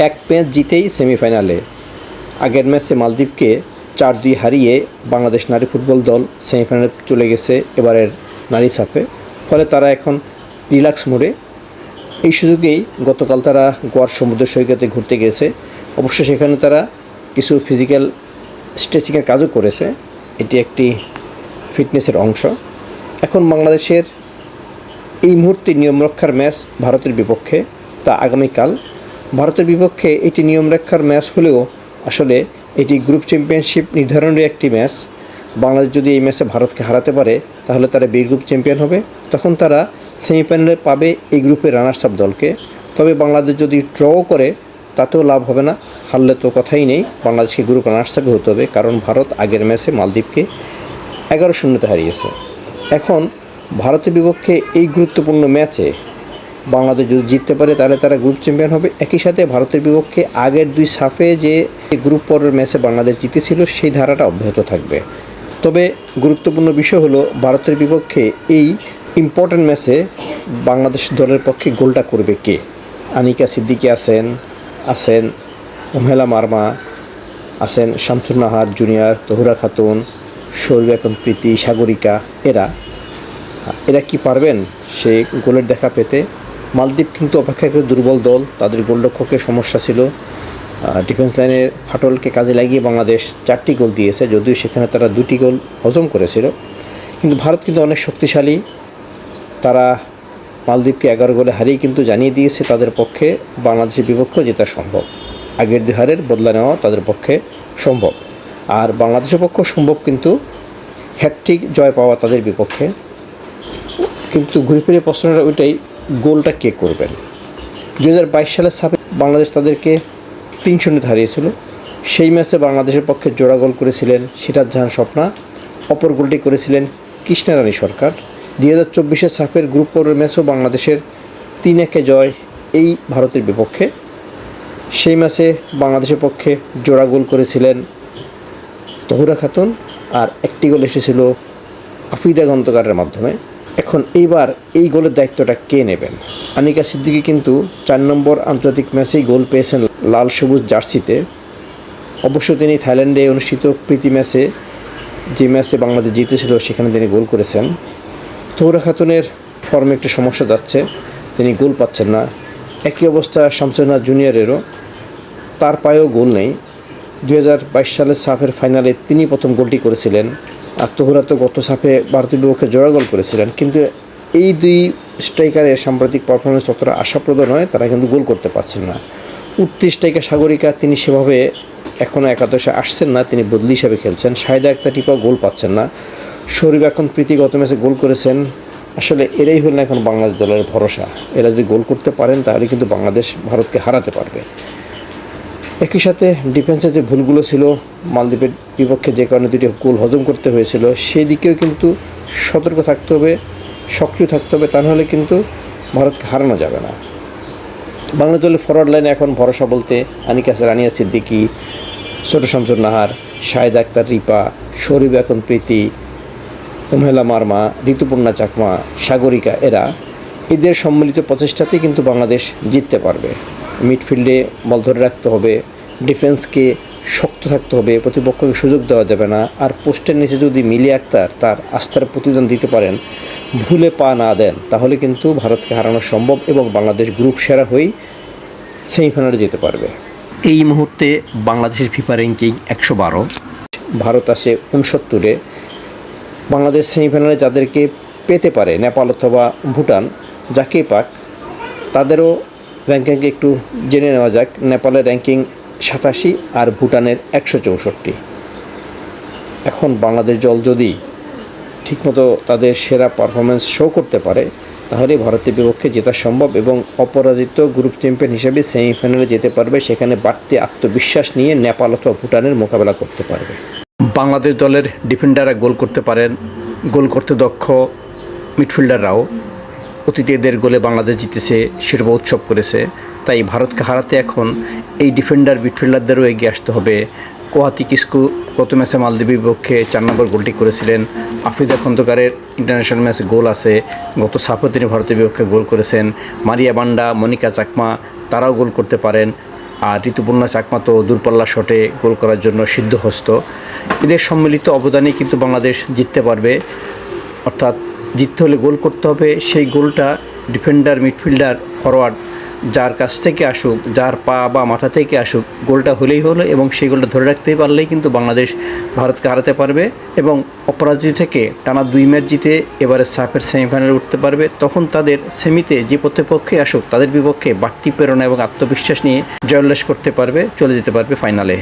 এক ম্যাচ জিতেই সেমিফাইনালে। আগের ম্যাচে মালদ্বীপকে 4-2 হারিয়ে বাংলাদেশ নারী ফুটবল দল সেমিফাইনালে চলে গেছে এবারের নারী সাফে। ফলে তারা এখন রিল্যাক্স মোডে। এই সুযোগেই গতকাল তারা গোয়ার সমুদ্র সৈকতে ঘুরতে গেছে। অবশ্য সেখানে তারা কিছু ফিজিক্যাল স্ট্রেচিংয়ের কাজও করেছে। এটি একটি ফিটনেসের অংশ। এখন বাংলাদেশের এই মুহূর্তে নিয়মরক্ষার ম্যাচ ভারতের বিপক্ষে, তা আগামীকাল। ভারতের বিপক্ষে এটি নিয়মরক্ষার ম্যাচ হলেও আসলে এটি গ্রুপ চ্যাম্পিয়নশিপ নির্ধারণের একটি ম্যাচ। বাংলাদেশ যদি এই ম্যাচে ভারতকে হারাতে পারে তাহলে তারা বি গ্রুপ চ্যাম্পিয়ন হবে। তখন তারা সেমিফাইনালে পাবে এই গ্রুপের রানার্স আপ দলকে। তবে বাংলাদেশ যদি ড্রও করে তাতেও লাভ হবে না, হারলে তো কথাই নেই। বাংলাদেশকে গ্রুপ রানার্স আপে হতে হবে, কারণ ভারত আগের ম্যাচে মালদ্বীপকে 11-0 হারিয়েছে। এখন ভারতের বিপক্ষে এই গুরুত্বপূর্ণ ম্যাচে বাংলাদেশ যদি জিততে পারে তাহলে তারা গ্রুপ চ্যাম্পিয়ন হবে। একই সাথে ভারতের বিপক্ষে আগের 2 সাফে যে গ্রুপ পর্বের ম্যাচে বাংলাদেশ জিতেছিল সেই ধারাটা অব্যাহত থাকবে। তবে গুরুত্বপূর্ণ বিষয় হলো ভারতের বিপক্ষে এই ইম্পর্ট্যান্ট ম্যাচে বাংলাদেশ দলের পক্ষে গোলটা করবে কে। আনিকা সিদ্দিকী আছেন উমহেলা মারমা, আছেন শামসুন নাহার জুনিয়র, তহুরা খাতুন, শৌর্য প্রীতি, সাগরিকা। এরা কি পারবেন সেই গোলের দেখা পেতে? মালদ্বীপ কিন্তু অপেক্ষাকৃত দুর্বল দল, তাদের গোলরক্ষকের সমস্যা ছিল। ডিফেন্স লাইনের ফাটলকে কাজে লাগিয়ে বাংলাদেশ 4টি গোল দিয়েছে, যদিও সেখানে তারা 2টি গোল হজম করেছিল। কিন্তু ভারত কিন্তু অনেক শক্তিশালী। তারা মালদ্বীপকে 11 গোলে হারিয়ে কিন্তু জানিয়ে দিয়েছে তাদের পক্ষে বাংলাদেশের বিপক্ষে জেতা সম্ভব। আগের 2 হারের বদলা নেওয়া তাদের পক্ষে সম্ভব। আর বাংলাদেশের পক্ষেও সম্ভব কিন্তু হ্যাটট্রিক জয় পাওয়া তাদের বিপক্ষে। কিন্তু ঘুরে ফিরে প্রশ্নটা ওইটাই, গোলটা কে করবেন? 2022 সালের সাফে বাংলাদেশ তাদেরকে 3-0 হারিয়েছিল। সেই ম্যাচে বাংলাদেশের পক্ষে জোড়া গোল করেছিলেন সিরাজ জাহান স্বপ্না, অপর গোলটি করেছিলেন কৃষ্ণা রানী সরকার। 2024 সাফের গ্রুপ পর্বের ম্যাচও বাংলাদেশের 3-1 জয় এই ভারতের বিপক্ষে। সেই ম্যাচে বাংলাদেশের পক্ষে জোড়া গোল করেছিলেন তহুরা খাতুন, আর একটি গোল এসেছিল আফিদা গন্তকারের মাধ্যমে। এখন এইবার এই গোলের দায়িত্বটা কে নেবেন? আনিকা সিদ্দিকী কিন্তু 4 নম্বর আন্তর্জাতিক ম্যাচেই গোল পেয়েছেন লাল সবুজ জার্সিতে। অবশ্য তিনি থাইল্যান্ডে অনুষ্ঠিত প্রীতি ম্যাচে, যে ম্যাচে বাংলাদেশ জিতেছিল, সেখানে তিনি গোল করেছেন। তহুরা খাতুনের ফর্মে একটু সমস্যা যাচ্ছে, তিনি গোল পাচ্ছেন না। একই অবস্থা শামসুন জুনিয়রেরও, তার পায়েও গোল নেই। 2022 সালের সাফের ফাইনালে তিনি প্রথম গোলটি করেছিলেন। আর তহুরা তো গত সাফে ভারতের বিপক্ষে জোড়া গোল করেছিলেন। কিন্তু এই 2 স্ট্রাইকারের সাম্প্রতিক পারফরমেন্স ততটা আশাপ্রদ নয়, তারা কিন্তু গোল করতে পারছেন না। উঠতি স্ট্রাইকার সাগরিকা, তিনি সেভাবে এখনও একাদশে আসছেন না, তিনি বদলি হিসাবে খেলছেন। শাহিদা আক্তার টিপাও গোল পাচ্ছেন না। শরীফ প্রীতি গত ম্যাচে গোল করেছেন। আসলে এরাই হলেন এখন বাংলাদেশ দলের ভরসা। এরা যদি গোল করতে পারেন তাহলে কিন্তু বাংলাদেশ ভারতকে হারাতে পারবে। একই সাথে ডিফেন্সের যে ভুলগুলো ছিল, মালদ্বীপের বিপক্ষে যে কারণে 2টি গোল হজম করতে হয়েছিল, সেই দিকেও কিন্তু সতর্ক থাকতে হবে, সক্রিয় থাকতে হবে। তা নাহলে কিন্তু ভারতকে হারানো যাবে না। বাংলাদেশ দলের ফরওয়ার্ড লাইনে এখন ভরসা বলতে আনিকা রানিয়া সিদ্দিকী, ছোট শামসুন নাহার, শাহিদা আক্তার রিপা, শরীফ প্রীতি, উমহেলা মারমা, ঋতুপর্ণা চাকমা, সাগরিকা। এদের সম্মিলিত প্রচেষ্টাতেই কিন্তু বাংলাদেশ জিততে পারবে। মিডফিল্ডে বল ধরে রাখতে হবে, ডিফেন্সকে শক্ত থাকতে হবে, প্রতিপক্ষকে সুযোগ দেওয়া যাবে না। আর পোস্টের নিচে যদি মিলি আক্তার তার আস্থার প্রতিদান দিতে পারেন, ভুলে পা না দেন, তাহলে কিন্তু ভারতকে হারানো সম্ভব এবং বাংলাদেশ গ্রুপ সেরা হয়েই সেমিফাইনালে যেতে পারবে। এই মুহূর্তে বাংলাদেশের ফিফা র্যাঙ্কিং 112, ভারত আছে 69-এ। বাংলাদেশ সেমিফাইনালে যাদেরকে পেতে পারে, নেপাল অথবা ভুটান, যাকেই পাক, তাদেরও র্যাঙ্কিং একটু জেনে নেওয়া যাক। নেপালের র্যাঙ্কিং 87 আর ভুটানের 164। এখন বাংলাদেশ দল যদি ঠিকমতো তাদের সেরা পারফরমেন্স শো করতে পারে তাহলে ভারতের বিপক্ষে জেতা সম্ভব এবং অপরাজিত গ্রুপ চ্যাম্পিয়ন হিসেবে সেমিফাইনালে যেতে পারবে। সেখানে বাড়তি আত্মবিশ্বাস নিয়ে নেপাল অথবা ভুটানের মোকাবেলা করতে পারবে। বাংলাদেশ দলের ডিফেন্ডাররা গোল করতে পারেন, গোল করতে দক্ষ মিডফিল্ডাররাও। অতীতে এদের গোলে বাংলাদেশ জিতেছে, শিরোপা উৎসব করেছে। তাই ভারতকে হারাতে এখন এই ডিফেন্ডার মিডফিল্ডারদেরও এগিয়ে আসতে হবে। কোহাতি কিসকু গত ম্যাচে মালদ্বীপের বিপক্ষে 4 নম্বর গোলটি করেছিলেন। আফ্রিদা খন্দকারের ইন্টারন্যাশনাল ম্যাচে গোল আছে, গত সাফে তিনি ভারতের বিপক্ষে গোল করেছেন। মারিয়া বান্ডা, মনিকা চাকমা, তারাও গোল করতে পারেন। আর ঋতুপর্ণা চাকমা তো দূরপাল্লা শটে গোল করার জন্য সিদ্ধহস্ত। এদের সম্মিলিত অবদানেই কিন্তু বাংলাদেশ জিততে পারবে। অর্থাৎ জিততে হলে গোল করতে হবে, সেই গোলটা ডিফেন্ডার, মিডফিল্ডার, ফরওয়ার্ড যার কাছ থেকে আসুক, যার পা বা মাথা থেকে আসুক, গোলটা হলেই হলো, এবং সেই গোলটা ধরে রাখতেই পারলেই কিন্তু বাংলাদেশ ভারতকে হারাতে পারবে এবং অপরাজিত থেকে টানা 2 ম্যাচ জিতে এবারে সাফের সেমিফাইনালে উঠতে পারবে। তখন তাদের সেমিতে যে প্রতিপক্ষে আসুক তাদের বিপক্ষে বাড়তি প্রেরণা এবং আত্মবিশ্বাস নিয়ে জয়োল্লাস করতে পারবে, চলে যেতে পারবে ফাইনালে।